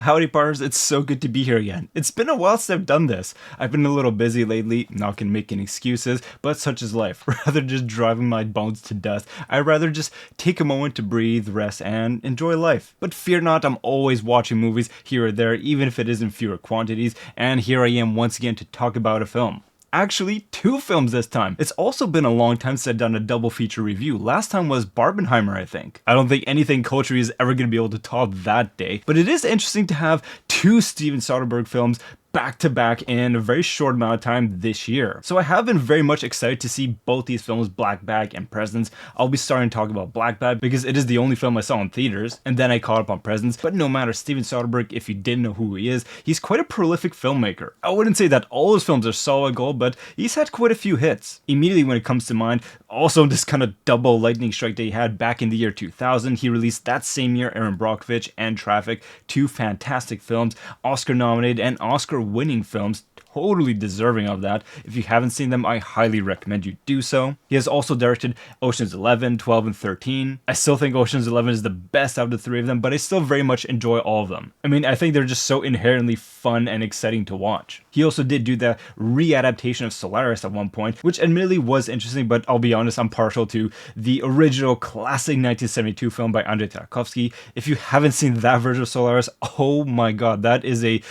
Howdy partners, it's so good to be here again. It's been a while since I've done this. I've been a little busy lately, not gonna make any excuses, but such is life. Rather than just driving my bones to dust, I'd rather just take a moment to breathe, rest, and enjoy life. But fear not, I'm always watching movies here or there, even if it is in fewer quantities, and here I am once again to talk about a film. Actually, two films this time. It's also been a long time since I've done a double feature review. Last time was Barbenheimer, I think. I don't think anything culture is ever going to be able to top that day, but it is interesting to have two Steven Soderbergh films back to back in a very short amount of time this year. So I have been very much excited to see both these films, Black Bag and Presents. I'll be starting to talk about Black Bag because it is the only film I saw in theaters, and then I caught up on Presents. But no matter, Steven Soderbergh, if you didn't know who he is, he's quite a prolific filmmaker. I wouldn't say that all his films are solid gold, but he's had quite a few hits. Immediately when it comes to mind, also this kind of double lightning strike that he had back in the year 2000, he released that same year Aaron Brockovich and Traffic, two fantastic films, Oscar nominated and Oscar winning films, totally deserving of that. If you haven't seen them, I highly recommend you do so. He has also directed Ocean's 11, 12, and 13. I still think Ocean's 11 is the best out of the three of them, but I still very much enjoy all of them. I mean, I think they're just so inherently fun and exciting to watch. He also did do the readaptation of Solaris at one point, which admittedly was interesting, but I'll be honest, I'm partial to the original classic 1972 film by Andrei Tarkovsky. If you haven't seen that version of Solaris, oh my god, that is a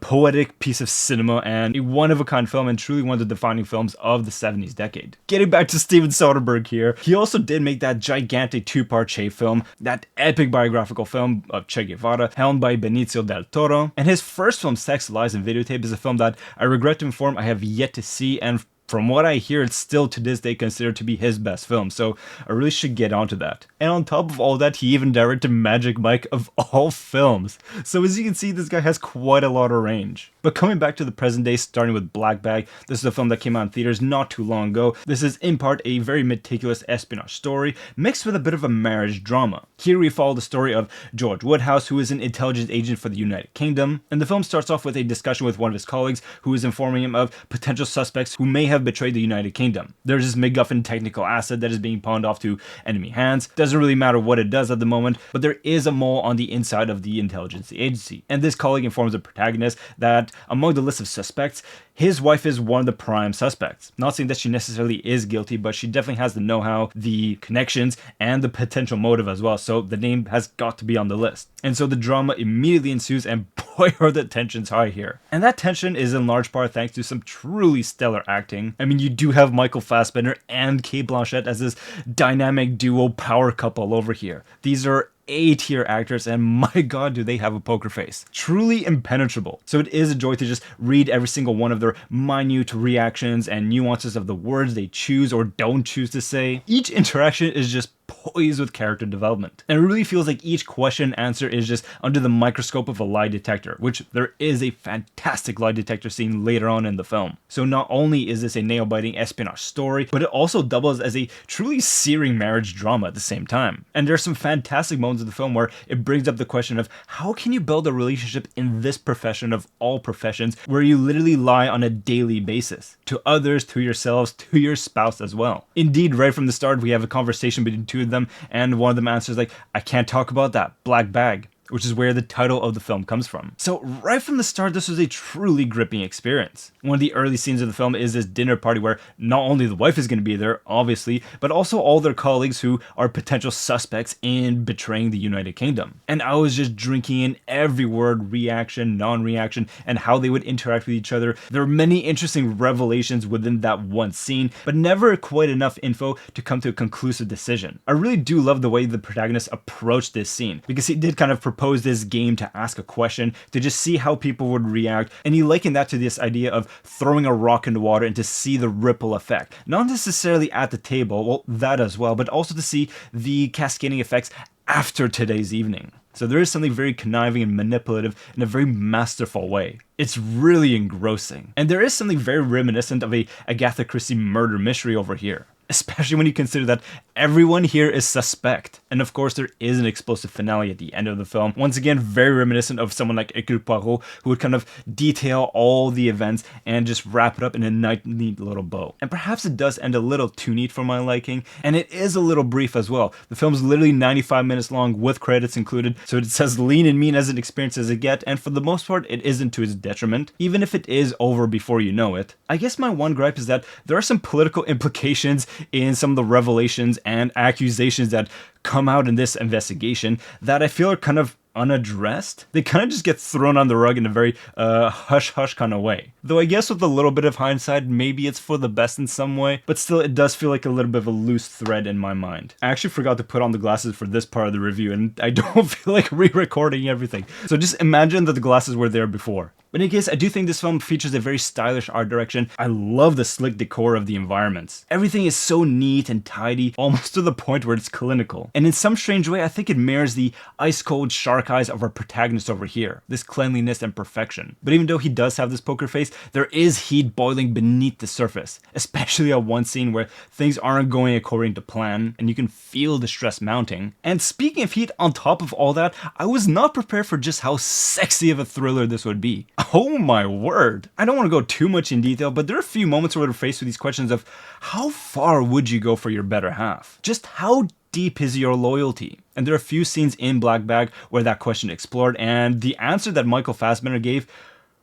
poetic piece of cinema and a one-of-a-kind film and truly one of the defining films of the 70s decade. Getting back to Steven Soderbergh here, he also did make that gigantic two-part Che film, that epic biographical film of Che Guevara, helmed by Benicio del Toro, and his first film, Sex, Lies, and Videotape, is a film that I regret to inform I have yet to see, and from what I hear, it's still to this day considered to be his best film, so I really should get onto that. And on top of all that, he even directed Magic Mike of all films. So as you can see, this guy has quite a lot of range. But coming back to the present day, starting with Black Bag, this is a film that came out in theaters not too long ago. This is in part a very meticulous espionage story, mixed with a bit of a marriage drama. Here we follow the story of George Woodhouse, who is an intelligence agent for the United Kingdom, and the film starts off with a discussion with one of his colleagues who is informing him of potential suspects who may have betrayed the United Kingdom. There's this MacGuffin technical asset that is being pawned off to enemy hands. Doesn't really matter what it does at the moment, but there is a mole on the inside of the intelligence agency. And this colleague informs the protagonist that among the list of suspects, his wife is one of the prime suspects. Not saying that she necessarily is guilty, but she definitely has the know-how, the connections, and the potential motive as well, so the name has got to be on the list. And so the drama immediately ensues, and boy are the tensions high here. And that tension is in large part thanks to some truly stellar acting. I mean, you do have Michael Fassbender and Cate Blanchett as this dynamic duo power couple over here. These are A-tier actors, and my god do they have a poker face. Truly impenetrable. So it is a joy to just read every single one of their minute reactions and nuances of the words they choose or don't choose to say. Each interaction is just poised with character development. And it really feels like each question and answer is just under the microscope of a lie detector, which there is a fantastic lie detector scene later on in the film. So not only is this a nail-biting espionage story, but it also doubles as a truly searing marriage drama at the same time. And there are some fantastic moments of the film where it brings up the question of how can you build a relationship in this profession of all professions where you literally lie on a daily basis to others, to yourselves, to your spouse as well. Indeed, right from the start, we have a conversation between two of them, and one of them answers like, I can't talk about that, Black Bag, which is where the title of the film comes from. So right from the start, this was a truly gripping experience. One of the early scenes of the film is this dinner party where not only the wife is going to be there, obviously, but also all their colleagues who are potential suspects in betraying the United Kingdom. And I was just drinking in every word, reaction, non-reaction, and how they would interact with each other. There are many interesting revelations within that one scene, but never quite enough info to come to a conclusive decision. I really do love the way the protagonist approached this scene, because he did kind of propose this game to ask a question, to just see how people would react, and he likened that to this idea of throwing a rock in the water and to see the ripple effect. Not necessarily at the table, well, that as well, but also to see the cascading effects after today's evening. So there is something very conniving and manipulative in a very masterful way. It's really engrossing. And there is something very reminiscent of a Agatha Christie murder mystery over here. especially when you consider that everyone here is suspect. And of course, there is an explosive finale at the end of the film. Once again, very reminiscent of someone like Hercule Poirot, who would kind of detail all the events and just wrap it up in a neat little bow. And perhaps it does end a little too neat for my liking, and it is a little brief as well. The film's literally 95 minutes long with credits included, so it's as lean and mean as an experience as it gets, and for the most part, it isn't to its detriment, even if it is over before you know it. I guess my one gripe is that there are some political implications in some of the revelations and accusations that come out in this investigation that I feel are kind of unaddressed. They kind of just get thrown on the rug in a very hush-hush kind of way. Though I guess with a little bit of hindsight, maybe it's for the best in some way, but still it does feel like a little bit of a loose thread in my mind. I actually forgot to put on the glasses for this part of the review, and I don't feel like re-recording everything. So just imagine that the glasses were there before. But in any case, I do think this film features a very stylish art direction. I love the slick decor of the environments. Everything is so neat and tidy, almost to the point where it's clinical. And in some strange way, I think it mirrors the ice-cold shark eyes of our protagonist over here. This cleanliness and perfection. But even though he does have this poker face, there is heat boiling beneath the surface. Especially at one scene where things aren't going according to plan, and you can feel the stress mounting. And speaking of heat, on top of all that, I was not prepared for just how sexy of a thriller this would be. Oh my word. I don't want to go too much in detail, but there are a few moments where we're faced with these questions of how far would you go for your better half? Just how deep is your loyalty? And there are a few scenes in Black Bag where that question explored, and the answer that Michael Fassbender gave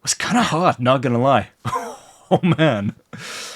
was kind of hot, not gonna lie. Oh man.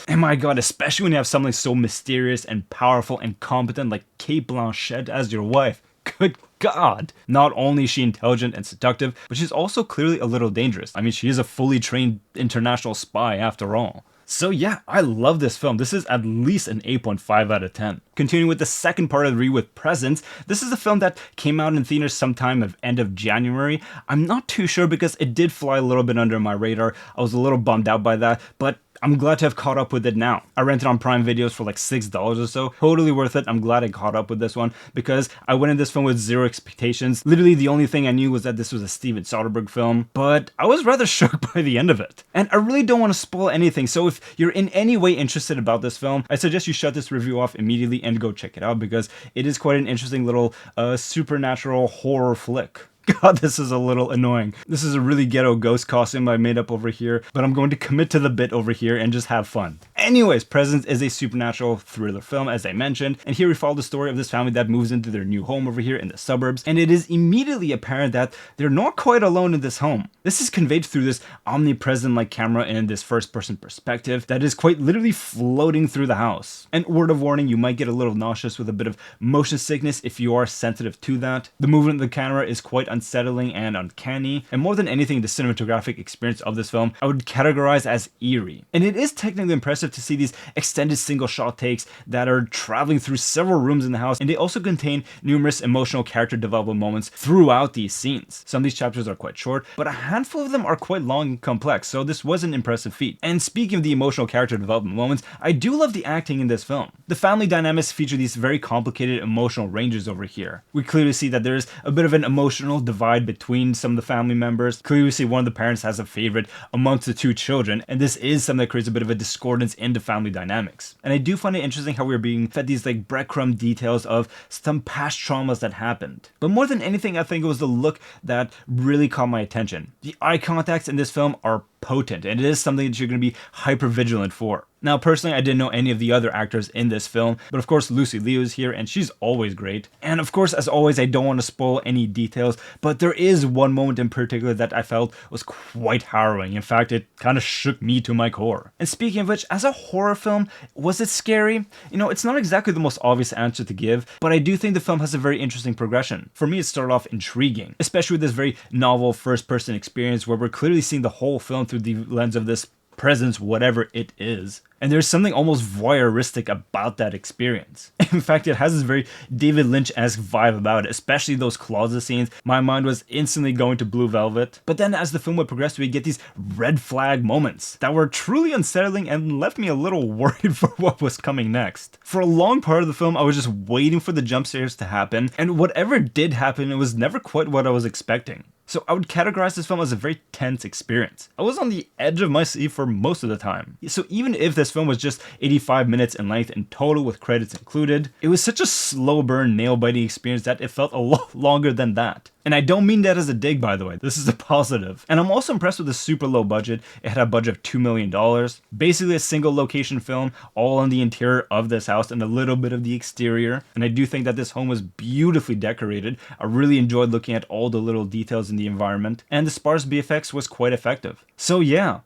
And my god, especially when you have something so mysterious and powerful and competent like Cate Blanchett as your wife. Good God. Not only is she intelligent and seductive, but she's also clearly a little dangerous. I mean, she is a fully trained international spy after all. So yeah, I love this film. This is at least an 8.5 out of 10. Continuing with the second part of the review with Presence, this is a film that came out in theaters sometime at end of January. I'm not too sure because it did fly a little bit under my radar. I was a little bummed out by that, but I'm glad to have caught up with it now. I rented on Prime Videos for like $6 or so. Totally worth it. I'm glad I caught up with this one because I went in this film with zero expectations. Literally the only thing I knew was that this was a Steven Soderbergh film, but I was rather shocked by the end of it. And I really don't want to spoil anything, so if you're in any way interested about this film, I suggest you shut this review off immediately and go check it out because it is quite an interesting little supernatural horror flick. God, this is a little annoying. This is a really ghetto ghost costume I made up over here, but I'm going to commit to the bit over here and just have fun. Anyways, Presence is a supernatural thriller film, as I mentioned, and here we follow the story of this family that moves into their new home over here in the suburbs, and it is immediately apparent that they're not quite alone in this home. This is conveyed through this omnipresent-like camera in this first-person perspective that is quite literally floating through the house. And word of warning, you might get a little nauseous with a bit of motion sickness if you are sensitive to that. The movement of the camera is quite unsettling and uncanny, and more than anything, the cinematographic experience of this film I would categorize as eerie. And it is technically impressive to see these extended single shot takes that are traveling through several rooms in the house, and they also contain numerous emotional character development moments throughout these scenes. Some of these chapters are quite short, but a handful of them are quite long and complex, so this was an impressive feat. And speaking of the emotional character development moments, I do love the acting in this film. The family dynamics feature these very complicated emotional ranges over here. We clearly see that there's a bit of an emotional divide between some of the family members. Clearly we see one of the parents has a favorite amongst the two children, and this is something that creates a bit of a discordance in the family dynamics. And I do find it interesting how we're being fed these like breadcrumb details of some past traumas that happened. But more than anything, I think it was the look that really caught my attention. The eye contacts in this film are potent, and it is something that you're going to be hyper vigilant for. Now, personally, I didn't know any of the other actors in this film, but of course Lucy Liu is here, and she's always great. And of course, as always, I don't want to spoil any details, but there is one moment in particular that I felt was quite harrowing. In fact, it kind of shook me to my core. And speaking of which, as a horror film, was it scary? You know, it's not exactly the most obvious answer to give, but I do think the film has a very interesting progression. For me, it started off intriguing, especially with this very novel first-person experience where we're clearly seeing the whole film through the lens of this presence, whatever it is. And there's something almost voyeuristic about that experience. In fact, it has this very David Lynch-esque vibe about it, especially those closet scenes. My mind was instantly going to Blue Velvet. But then as the film would progress, we get these red flag moments that were truly unsettling and left me a little worried for what was coming next. For a long part of the film, I was just waiting for the jump scares to happen, and whatever did happen, it was never quite what I was expecting. So I would categorize this film as a very tense experience. I was on the edge of my seat for most of the time. So even if this film was just 85 minutes in length in total with credits included, it was such a slow burn, nail-biting experience that it felt a lot longer than that. And I don't mean that as a dig, by the way. This is a positive. And I'm also impressed with the super low budget. It had a budget of $2 million. Basically a single location film, all on the interior of this house and a little bit of the exterior. And I do think that this home was beautifully decorated. I really enjoyed looking at all the little details in the environment. And the sparse VFX was quite effective. So yeah,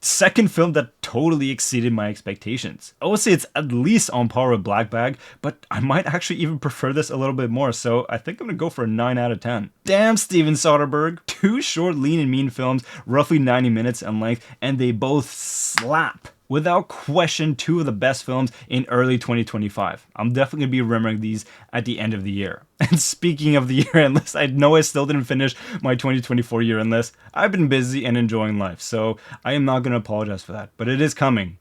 second film that totally exceeded my expectations. I would say it's at least on par with Black Bag, but I might actually even prefer this a little bit more, so I think I'm gonna go for a 9 out of 10. Damn, Steven Soderbergh! Two short, lean and mean films, roughly 90 minutes in length, and they both slap. Without question, two of the best films in early 2025. I'm definitely going to be remembering these at the end of the year. And speaking of the year-end list, I know I still didn't finish my 2024 year-end list. I've been busy and enjoying life, so I am not going to apologize for that. But it is coming.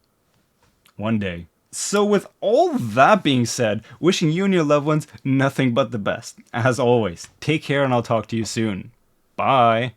One day. So with all that being said, wishing you and your loved ones nothing but the best. As always, take care and I'll talk to you soon. Bye.